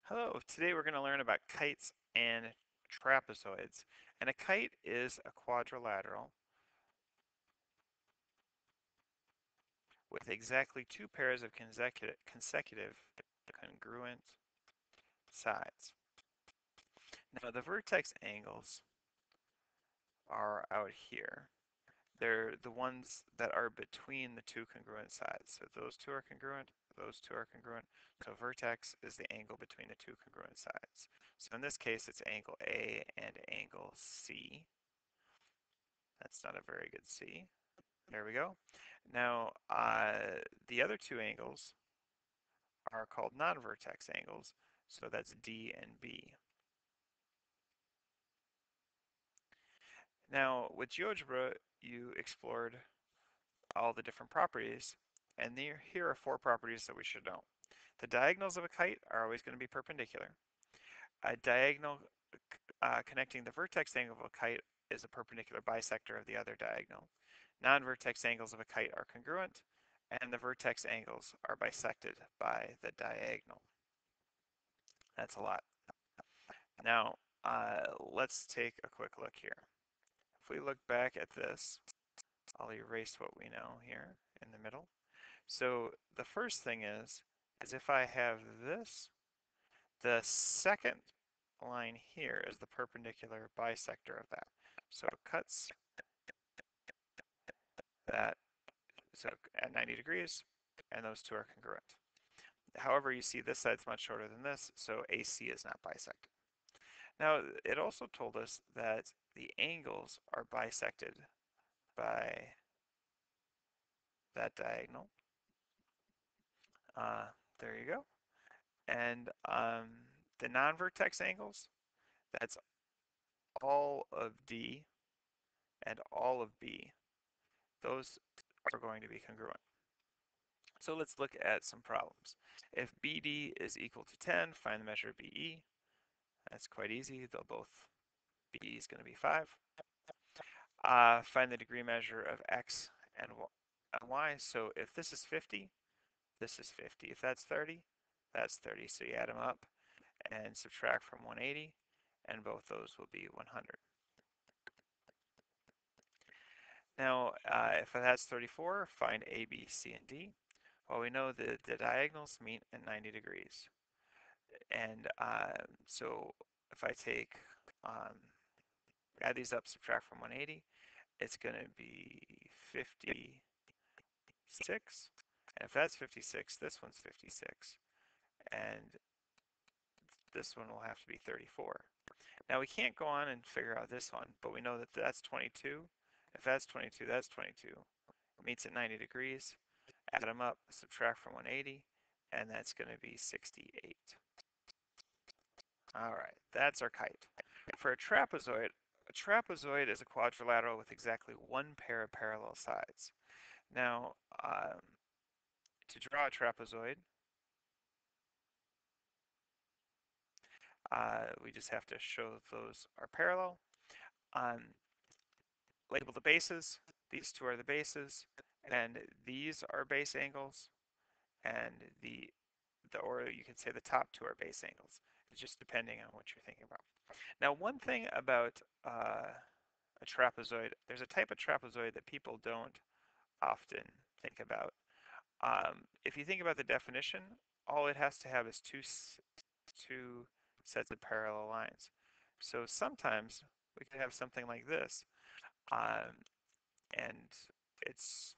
Hello, today we're going to learn about kites and trapezoids. And a kite is a quadrilateral with exactly two pairs of consecutive congruent sides. Now the vertex angles are out here. They're the ones that are between the two congruent sides. So those two are congruent, those two are congruent. So vertex is the angle between the two congruent sides. So in this case, it's angle A and angle C. That's not a very good C. There we go. Now, the other two angles are called non-vertex angles, so that's D and B. Now, with GeoGebra, you explored all the different properties, and here are four properties that we should know. The diagonals of a kite are always going to be perpendicular. A diagonal connecting the vertex angle of a kite is a perpendicular bisector of the other diagonal. Non-vertex angles of a kite are congruent, and the vertex angles are bisected by the diagonal. That's a lot. Now, let's take a quick look here. If we look back at this, I'll erase what we know here in the middle. So the first thing is if I have this, the second line here is the perpendicular bisector of that. So it cuts that so at 90 degrees, and those two are congruent. However, you see this side's much shorter than this, so AC is not bisected. Now, it also told us that the angles are bisected by that diagonal. Uh, there you go. And the non-vertex angles, that's all of D and all of B. Those are going to be congruent. So let's look at some problems. If BD is equal to 10, find the measure of BE. That's quite easy. They'll both, BE is going to be 5. Find the degree measure of X and Y. So if this is 50, this is 50. If that's 30, that's 30. So you add them up and subtract from 180, and both those will be 100. Now, if that's 34, find A, B, C, and D. Well, we know that the diagonals meet at 90 degrees. And so if I take, add these up, subtract from 180, it's going to be 56. And if that's 56, this one's 56. And this one will have to be 34. Now we can't go on and figure out this one, but we know that that's 22. If that's 22, that's 22. It meets at 90 degrees. Add them up, subtract from 180, and that's going to be 68. All right, that's our kite. For a trapezoid is a quadrilateral with exactly one pair of parallel sides. Now, to draw a trapezoid, we just have to show those are parallel. Label the bases. These two are the bases, and these are base angles, and or you could say the top two are base angles. It's just depending on what you're thinking about. Now, one thing about a trapezoid, there's a type of trapezoid that people don't often think about. If you think about the definition, all it has to have is two sets of parallel lines. So sometimes we could have something like this, um, and it's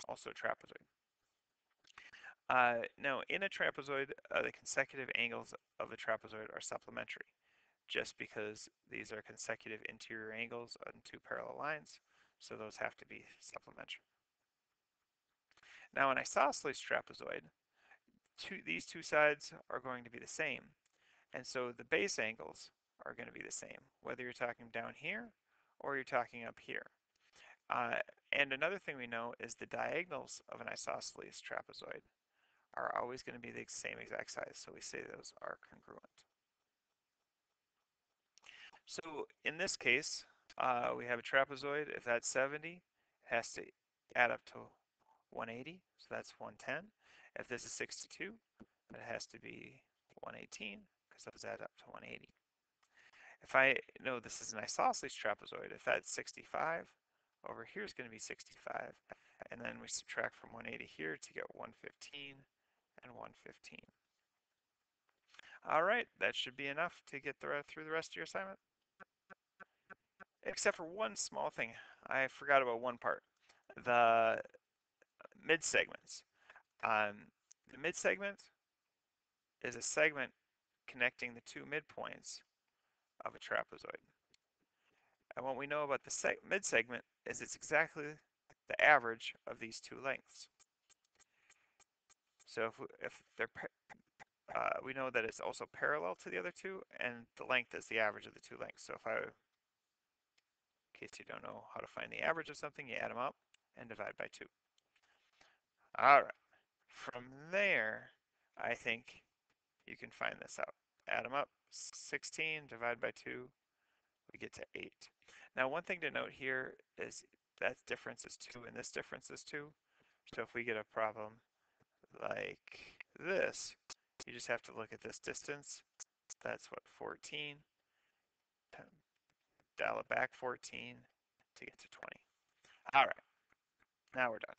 also a trapezoid. Now, in a trapezoid, the consecutive angles of a trapezoid are supplementary, just because these are consecutive interior angles on two parallel lines, so those have to be supplementary. Now, an isosceles trapezoid, these two sides are going to be the same, and so the base angles are going to be the same, whether you're talking down here or you're talking up here. And another thing we know is the diagonals of an isosceles trapezoid are always going to be the same exact size, so we say those are congruent. So in this case, we have a trapezoid. If that's 70, it has to add up to 180, so that's 110. If this is 62, it has to be 118. because those add up to 180. If I know this is an isosceles trapezoid, if that's 65, over here is going to be 65. And then we subtract from 180 here to get 115 and 115. All right, that should be enough to get through the rest of your assignment. Except for one small thing. I forgot about one part. The midsegments. The midsegment is a segment connecting the two midpoints of a trapezoid. And what we know about the midsegment is it's exactly the average of these two lengths. So if they're we know that it's also parallel to the other two, and the length is the average of the two lengths. So in case you don't know how to find the average of something, you add them up and divide by 2. All right. From there, I think you can find this out. Add them up. 16 divided by 2, we get to 8. Now, one thing to note here is that difference is 2 and this difference is 2. So if we get a problem like this, you just have to look at this distance. That's what, 14. Dial it back 14 to get to 20. All right, now we're done.